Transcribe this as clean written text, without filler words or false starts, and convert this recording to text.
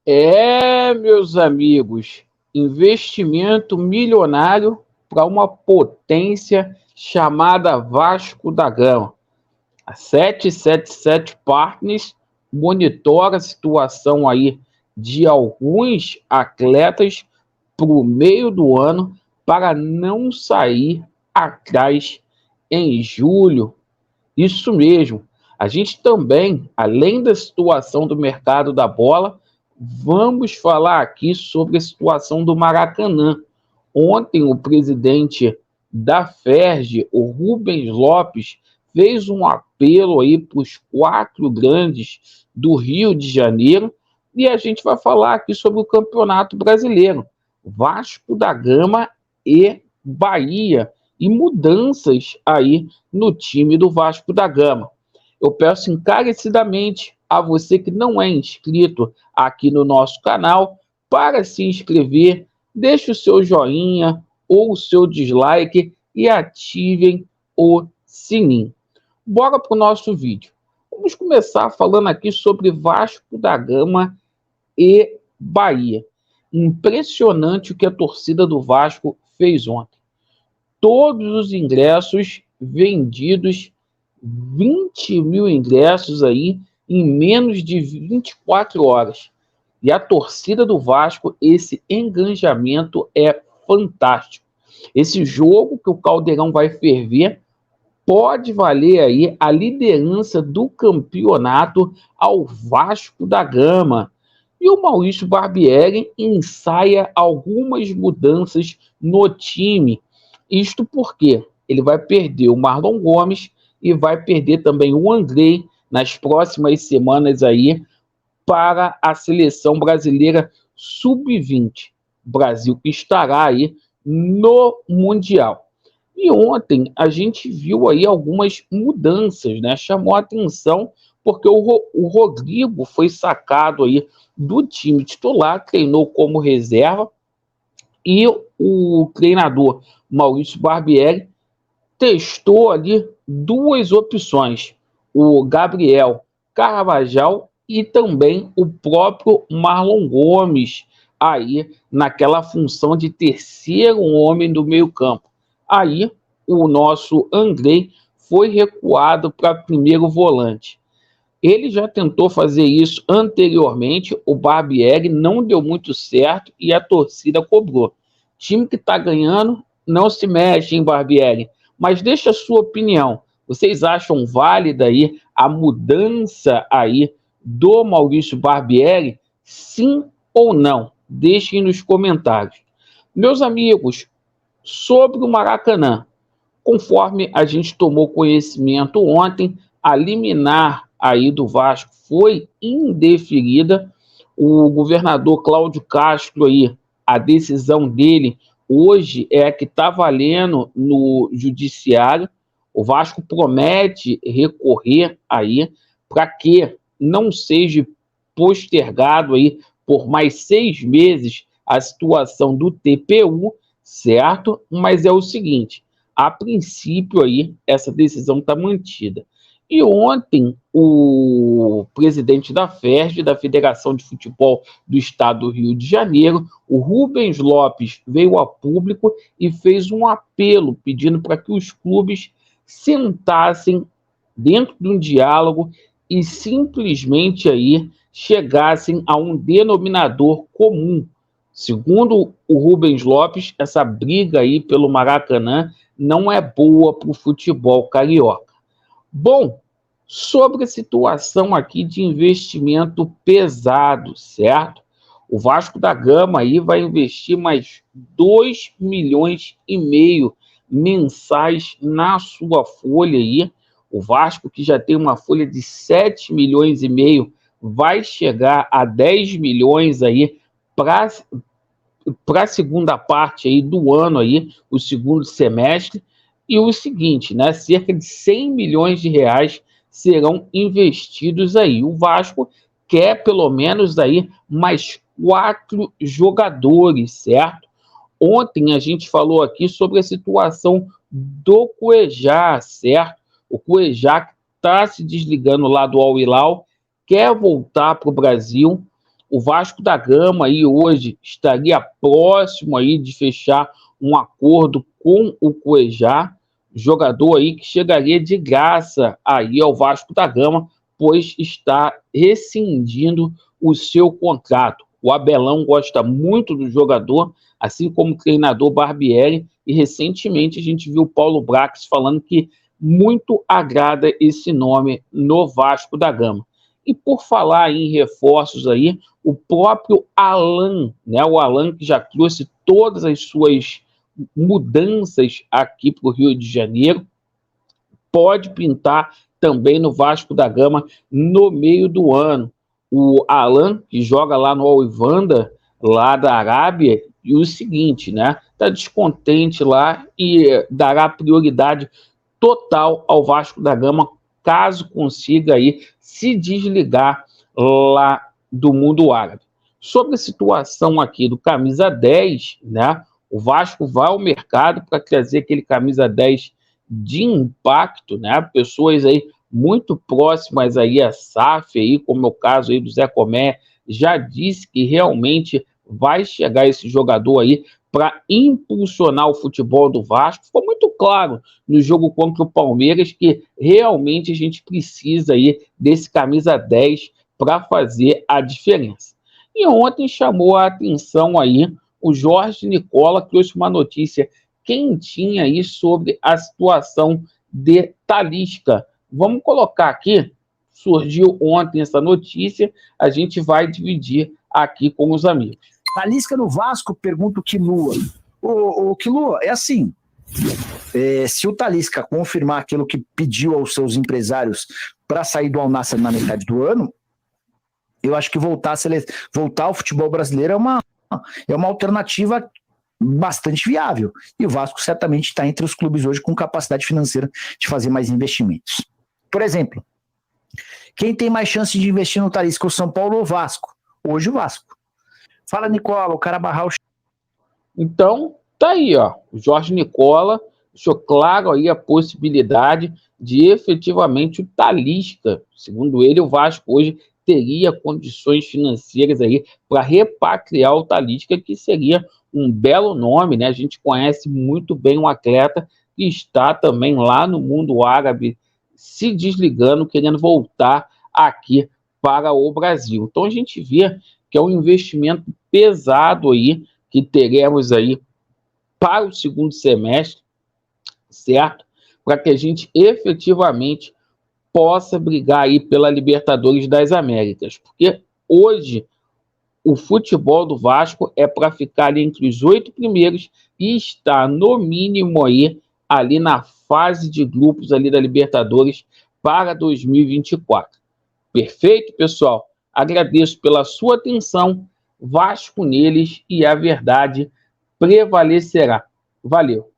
Meus amigos, investimento milionário para uma potência chamada Vasco da Gama. A 777 Partners monitora a situação aí de alguns atletas para o meio do ano para não sair atrás em julho. Isso mesmo. A gente também, além da situação do mercado da bola, vamos falar aqui sobre a situação do Maracanã. Ontem, o presidente da FERJ, o Rubens Lopes, fez um apelo aí para os quatro grandes do Rio de Janeiro e a gente vai falar aqui sobre o Campeonato Brasileiro, Vasco da Gama e Bahia, e mudanças aí no time do Vasco da Gama. Eu peço encarecidamente a você que não é inscrito aqui no nosso canal para se inscrever, deixe o seu joinha ou o seu dislike e ativem o sininho. Bora para o nosso vídeo. Vamos começar falando aqui sobre Vasco da Gama e Bahia. Impressionante o que a torcida do Vasco fez ontem. Todos os ingressos vendidos, 20 mil ingressos aí em menos de 24 horas. E a torcida do Vasco, esse engajamento é fantástico. Esse jogo que o Caldeirão vai ferver pode valer aí a liderança do campeonato ao Vasco da Gama. E o Maurício Barbieri ensaia algumas mudanças no time. Isto porque ele vai perder o Marlon Gomes e vai perder também o Andrei nas próximas semanas aí para a seleção brasileira sub-20. Brasil que estará aí no Mundial. E ontem a gente viu aí algumas mudanças, né? Chamou a atenção porque o Rodrigo foi sacado aí do time titular, treinou como reserva, e o treinador Maurício Barbieri testou ali duas opções, o Gabriel Carvajal e também o próprio Marlon Gomes, aí naquela função de terceiro homem do meio campo. Aí o nosso Andrei foi recuado para primeiro volante. Ele já tentou fazer isso anteriormente, o Barbieri não deu muito certo e a torcida cobrou. Time que está ganhando não se mexe em Barbieri, mas deixa a sua opinião. Vocês acham válida aí a mudança aí do Maurício Barbieri? Sim ou não? Deixem nos comentários. Meus amigos, sobre o Maracanã, conforme a gente tomou conhecimento ontem, a liminar aí do Vasco foi indeferida. O governador Cláudio Castro aí, a decisão dele hoje é a que está valendo no judiciário. O Vasco promete recorrer aí para que não seja postergado aí por mais 6 meses a situação do TPU, certo? Mas é o seguinte, a princípio aí essa decisão está mantida. E ontem o presidente da FERJ, da Federação de Futebol do Estado do Rio de Janeiro, o Rubens Lopes, veio a público e fez um apelo pedindo para que os clubes sentassem dentro de um diálogo e simplesmente aí chegassem a um denominador comum. Segundo o Rubens Lopes, essa briga aí pelo Maracanã não é boa para o futebol carioca. Bom, sobre a situação aqui de investimento pesado, certo? O Vasco da Gama aí vai investir mais 2,5 milhões mensais na sua folha aí. O Vasco, que já tem uma folha de 7,5 milhões, vai chegar a 10 milhões aí para a segunda parte aí do ano aí, o segundo semestre. E o seguinte, né, cerca de 100 milhões de reais serão investidos aí. O Vasco quer pelo menos aí mais 4 jogadores, certo? Ontem a gente falou aqui sobre a situação do Cuejá, certo? O Cuejá está se desligando lá do Al Hilal, quer voltar para o Brasil. O Vasco da Gama aí hoje estaria próximo aí de fechar um acordo com o Cuejá, jogador aí que chegaria de graça aí ao Vasco da Gama, pois está rescindindo o seu contrato. O Abelão gosta muito do jogador, assim como o treinador Barbieri, e recentemente a gente viu o Paulo Brax falando que muito agrada esse nome no Vasco da Gama. E por falar em reforços aí, o próprio Alan, né, o Alan que já trouxe todas as suas mudanças aqui para o Rio de Janeiro, pode pintar também no Vasco da Gama no meio do ano. O Alan, que joga lá no Al-Hivanda, lá da Arábia, e o seguinte, né? Está descontente lá e dará prioridade total ao Vasco da Gama, caso consiga aí se desligar lá do mundo árabe. Sobre a situação aqui do camisa 10, né? O Vasco vai ao mercado para trazer aquele camisa 10 de impacto, né? Pessoas aí muito próximas aí a SAF, aí, como é o caso aí do Zé Comé, já disse que realmente vai chegar esse jogador aí para impulsionar o futebol do Vasco. Ficou muito claro no jogo contra o Palmeiras que realmente a gente precisa aí desse camisa 10 para fazer a diferença. E ontem chamou a atenção aí o Jorge Nicola, que trouxe uma notícia quentinha aí sobre a situação de Talisca. Vamos colocar aqui, surgiu ontem essa notícia, a gente vai dividir aqui com os amigos. Talisca no Vasco, pergunta o Quilua. O Quilua, é assim, se o Talisca confirmar aquilo que pediu aos seus empresários para sair do Al Nassr na metade do ano, eu acho que voltar ao futebol brasileiro é uma alternativa bastante viável. E o Vasco certamente está entre os clubes hoje com capacidade financeira de fazer mais investimentos. Por exemplo, quem tem mais chance de investir no Talisca, o São Paulo ou o Vasco? Hoje o Vasco. Fala, Nicola, o cara barrar o... Então, tá aí, ó. O Jorge Nicola deixou claro aí a possibilidade de efetivamente o Talisca. Segundo ele, o Vasco hoje teria condições financeiras aí para repatriar o Talisca, que seria um belo nome, né? A gente conhece muito bem um atleta que está também lá no mundo árabe se desligando, querendo voltar aqui para o Brasil. Então a gente vê que é um investimento pesado aí que teremos aí para o segundo semestre, certo? Para que a gente efetivamente possa brigar aí pela Libertadores das Américas, porque hoje o futebol do Vasco é para ficar entre os 8 primeiros e está no mínimo aí ali na fase de grupos ali da Libertadores para 2024. Perfeito, pessoal? Agradeço pela sua atenção. Vasco neles e a verdade prevalecerá. Valeu!